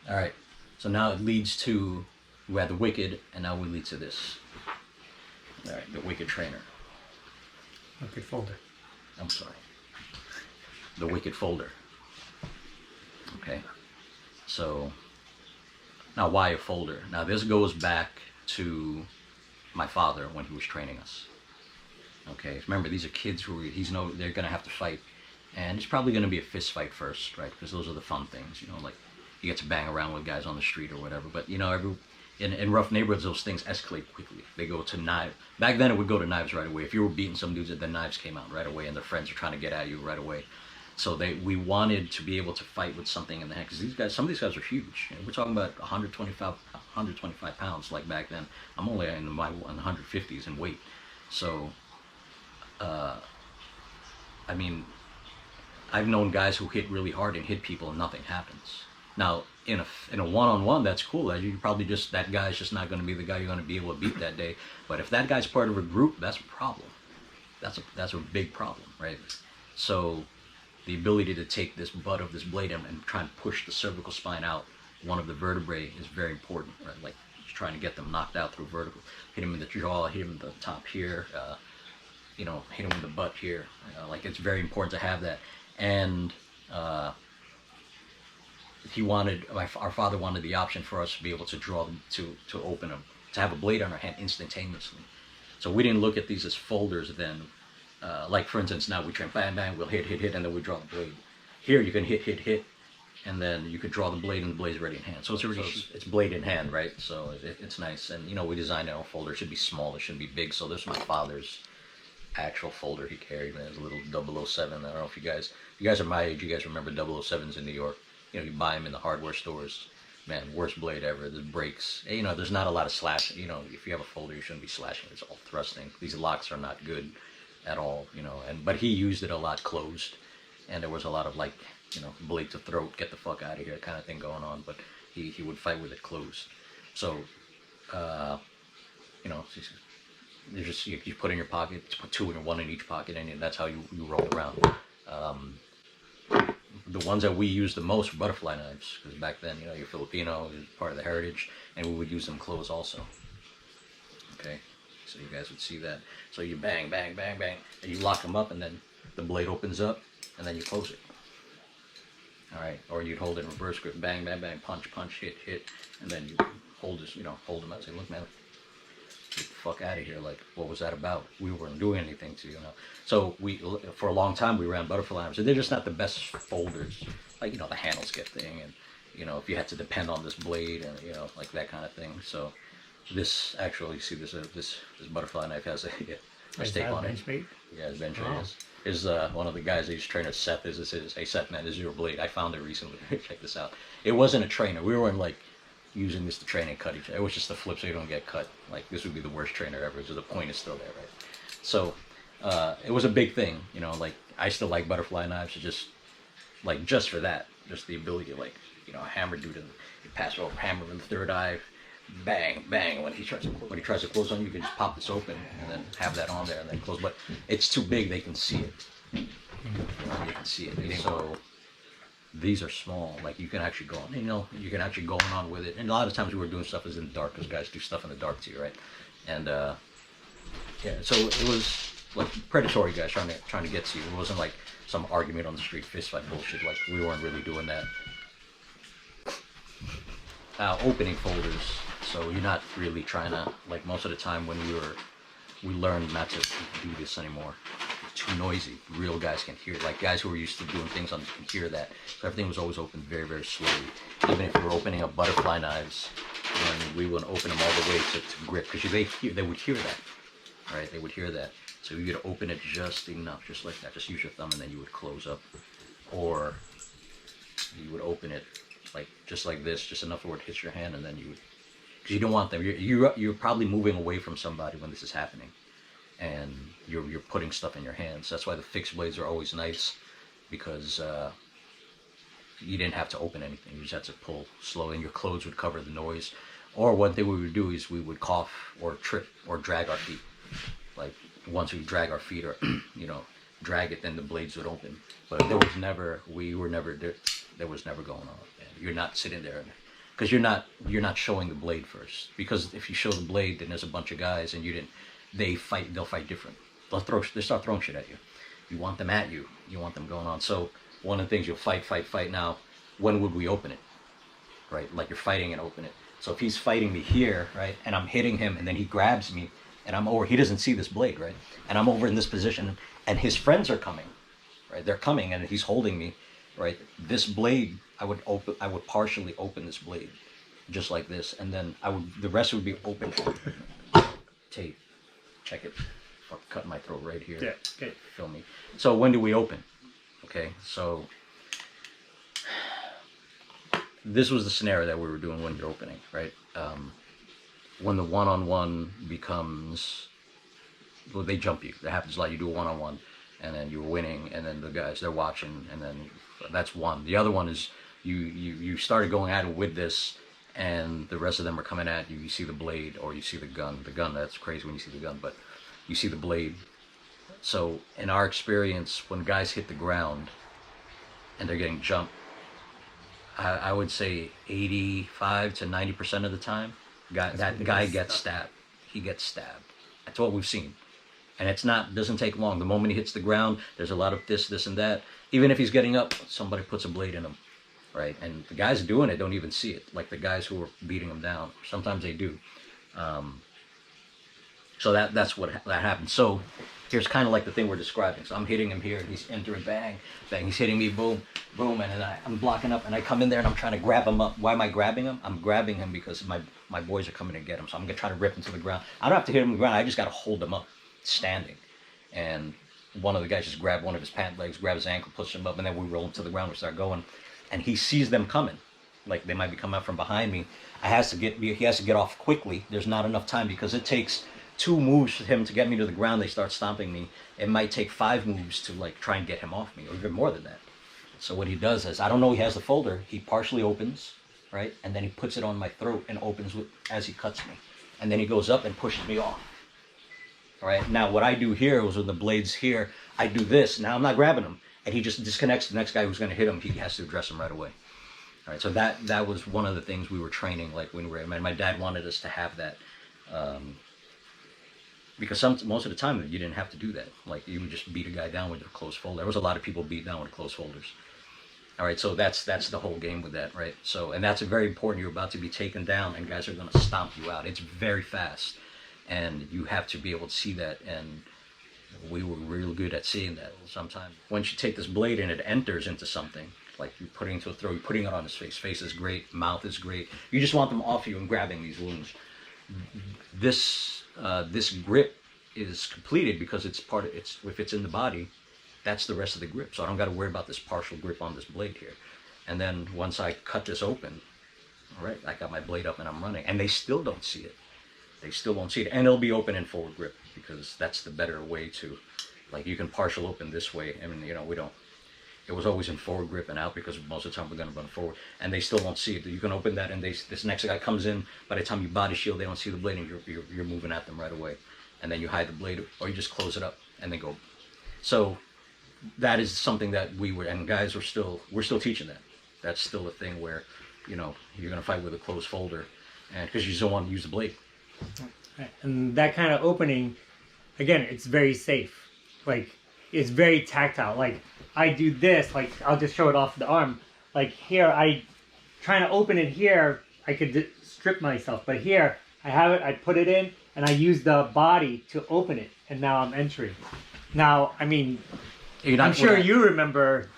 All right. So now it leads to, we had the Wicked, and now we lead to this. All right, the Wicked trainer. Wicked folder. I'm sorry. The Wicked folder. Okay. So now why a folder? Now this goes back to my father when he was training us. Okay. Remember, these are kids who they're gonna have to fight, and it's probably gonna be a fist fight first, right? Because those are the fun things, like you get to bang around with guys on the street or whatever. But in rough neighborhoods, those things escalate quickly. They go to knives. Back then, it would go to knives right away. If you were beating some dudes, then knives came out right away, and their friends are trying to get at you right away. So we wanted to be able to fight with something in the hand, because some of these guys are huge. We're talking about 125 pounds like back then. I'm only in the 150s in weight. So, I mean, I've known guys who hit really hard and hit people and nothing happens. Now, in a one-on-one, that's cool. That guy's just not going to be the guy you're going to be able to beat that day. But if that guy's part of a group, that's a problem. That's a big problem, right? So the ability to take this butt of this blade and try and push the cervical spine out, one of the vertebrae, is very important, right? Like trying to get them knocked out through vertical. Hit him in the jaw, hit him in the top here, hit him in the butt here. Like, it's very important to have that. And our father wanted the option for us to be able to draw them, to open them, to have a blade on our hand instantaneously. So we didn't look at these as folders then. Like, for instance, now we train bang, bang, we'll hit, and then we draw the blade. Here you can hit, and then you could draw the blade, and the blade's already in hand. So it's blade in hand, right? So it's nice. And, we designed our folder. It should be small, it shouldn't be big. So this is my father's actual folder he carried, man. It was a little 007. I don't know if you guys are my age, you guys remember 007s in New York. You buy them in the hardware stores. Man, worst blade ever. There's breaks. There's not a lot of slash. If you have a folder, you shouldn't be slashing. It's all thrusting. These locks are not good at all, but he used it a lot closed, and there was a lot of blade to throat, get the fuck out of here kind of thing going on, but he would fight with it closed. So, you put in your pocket, put two in one in each pocket, and that's how you roll around. The ones that we used the most were butterfly knives, because back then, you're Filipino, it's part of the heritage, and we would use them closed also. Okay, so you guys would see that. So you bang, bang, bang, bang, and you lock them up, and then the blade opens up, and then you close it. All right, or you'd hold it in reverse grip, bang, bang, bang, punch, punch, hit, and then you hold this, hold them out, say, look, man, get the fuck out of here. Like, what was that about? We weren't doing anything to you. So for a long time we ran butterfly knives, and they're just not the best folders. Like, the handles get thing, and if you had to depend on this blade, and like that kind of thing. So this actually, see, this butterfly knife has a tape on it. Yeah, it's bench weight. Is one of the guys that used to train at Seth. Hey Seth, man, this is your blade. I found it recently. Check this out. It wasn't a trainer. We weren't using this to train and cut each other. It was just a flip so you don't get cut. Like, this would be the worst trainer ever, so the point is still there, right? So it was a big thing, I still like butterfly knives, just for that, just the ability to hammer dude, and you pass over, hammer in the third eye, bang, bang. When he tries to close on you, you can just pop this open and then have that on there and then close. But it's too big, they can see it. You can see it. So these are small. Like, you can actually go on. You can actually go on with it. And a lot of times we were doing stuff in the dark, because guys do stuff in the dark too, right? And so it was like predatory guys trying to get to you. It wasn't like some argument on the street, fist fight bullshit. Like, we weren't really doing that. Opening folders. So you're not really trying to, like, most of the time when we learned not to do this anymore. It's too noisy. Real guys can hear it. Like, guys who are used to doing things can hear that. So everything was always opened very, very slowly. Even if we were opening up butterfly knives, and we wouldn't open them all the way to grip, because they would hear that, right? They would hear that. So you would open it just enough, just like that. Just use your thumb, and then you would close up. Or you would open it just like this, just enough where it hits your hand, and then you would, because you don't want them. You're probably moving away from somebody when this is happening, and you're putting stuff in your hands. That's why the fixed blades are always nice, because you didn't have to open anything. You just had to pull slowly, and your clothes would cover the noise. Or one thing we would do is we would cough or trip or drag our feet. Like, once we drag our feet or drag it, then the blades would open. But there was never going on. You're not sitting there because you're not showing the blade first. Because if you show the blade, then there's a bunch of guys and you didn't. They'll fight different. They start throwing shit at you. You want them at you. You want them going on. So one of the things you'll fight. Now, when would we open it? Right, like you're fighting and open it. So if he's fighting me here, right, and I'm hitting him, and then he grabs me, and I'm over. He doesn't see this blade, right, and I'm over in this position, and his friends are coming, right. They're coming, and he's holding me, right. This blade, I would partially open this blade, just like this, and then the rest would be open. Tape, check it. Fuck, cut my throat right here. Yeah. Okay. Feel me. So when do we open? Okay, so. This was the scenario that we were doing when you're opening, right? When the one-on-one becomes, well, they jump you. That happens a lot. You do a one-on-one, and then you're winning, and then the guys, they're watching, and then that's one. The other one is you started going at it with this, and the rest of them are coming at you. You see the blade, or you see the gun. The gun, that's crazy when you see the gun, but you see the blade. So in our experience, when guys hit the ground and they're getting jumped, I would say 85 to 90% of the time, that guy gets stabbed. He gets stabbed. That's what we've seen. And doesn't take long. The moment he hits the ground, there's a lot of this, and that. Even if he's getting up, somebody puts a blade in him, right? And the guys doing it don't even see it, like the guys who are beating him down. Sometimes they do. So that's what that happens. So here's kind of like the thing we're describing. So I'm hitting him here, and he's entering, bang, bang. He's hitting me, boom, boom, and then I'm blocking up, and I come in there, and I'm trying to grab him up. Why am I grabbing him? I'm grabbing him because my boys are coming to get him. So I'm going to try to rip him to the ground. I don't have to hit him on the ground. I just got to hold him up, standing. And one of the guys just grabbed one of his pant legs, grab his ankle, push him up, and then we roll him to the ground. We start going. And he sees them coming. Like they might be coming up from behind me. He has to get off quickly. There's not enough time because it takes 2 moves for him to get me to the ground. They start stomping me. It might take 5 moves to like try and get him off me, or even more than that. So what he does is, I don't know, he has the folder. He partially opens, right, and then he puts it on my throat and opens as he cuts me, and then he goes up and pushes me off. All right. Now what I do here was, when the blade's here, I do this. Now I'm not grabbing him, and he just disconnects. The next guy who's going to hit him, he has to address him right away. All right. So that was one of the things we were training, like when we were. My dad wanted us to have that. Because most of the time you didn't have to do that. Like you would just beat a guy down with a closed folder. There was a lot of people beat down with closed folders. All right, so that's the whole game with that, right? So, and that's very important. You're about to be taken down, and guys are going to stomp you out. It's very fast, and you have to be able to see that. And we were real good at seeing that. Sometimes once you take this blade and it enters into something, like you're putting it to a throat, you're putting it on his face. Face is great, mouth is great. You just want them off you and grabbing these wounds. This grip is completed because if it's in the body, that's the rest of the grip. So I don't got to worry about this partial grip on this blade here. And then once I cut this open, all right, I got my blade up and I'm running, and they still don't see it. They still won't see it, and it'll be open in forward grip because that's the better way to, like, you can partial open this way. I mean, we don't. It was always in forward grip and out because most of the time we're going to run forward, and they still won't see it. You can open that, and this next guy comes in. By the time you body shield, they don't see the blade, and you're moving at them right away. And then you hide the blade, or you just close it up and then go. So that is something that and guys we're still teaching that. That's still a thing where, you're going to fight with a closed folder, and because you just don't want to use the blade. And that kind of opening, again, it's very safe. Like, it's very tactile. Like, I do this, like, I'll just show it off the arm. Like, here, trying to open it here, I could strip myself. But here, I have it, I put it in, and I use the body to open it. And now I'm entering. Now, I mean, I'm sure you remember,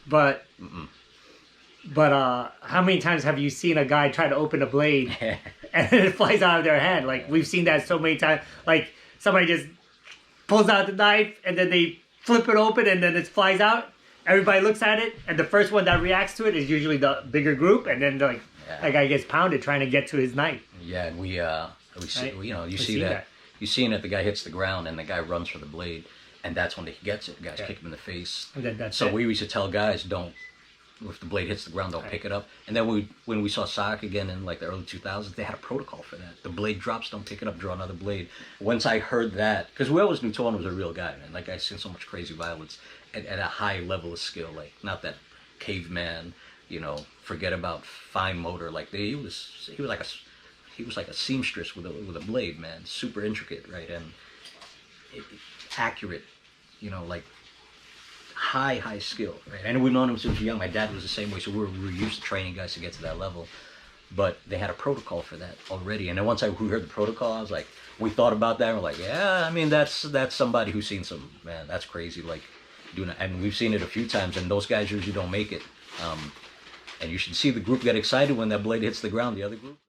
but... Mm-mm. But how many times have you seen a guy try to open a blade and it flies out of their hand? Like, we've seen that so many times. Like, somebody just pulls out the knife and then they flip it open and then it flies out. Everybody looks at it, and the first one that reacts to it is usually the bigger group, and then that guy gets pounded trying to get to his knife. Yeah, and we see, right? you see that. You see it, the guy hits the ground and the guy runs for the blade, and that's when he gets it. The guys kick him in the face. And then that's so we used to tell guys, if the blade hits the ground, don't pick it up. And then when we saw SOC again in like the early 2000s, they had a protocol for that. The blade drops, don't pick it up, draw another blade. Once I heard that, because we always knew Tolan was a real guy, man. Like, I've seen so much crazy violence at a high level of skill, like not that caveman you know, forget about fine motor. Like he was like a seamstress with a blade, man. Super intricate, right? And accurate, you know, like high skill, right? And we've known him since young. My dad was the same way, so we were used to training guys to get to that level. But they had a protocol for that already. And then once we heard the protocol, I was like, we thought about that. And we're like, yeah, I mean, that's somebody who's seen some, man, that's crazy. Like doing it, and we've seen it a few times. And those guys usually don't make it. And you should see the group get excited when that blade hits the ground. The other group.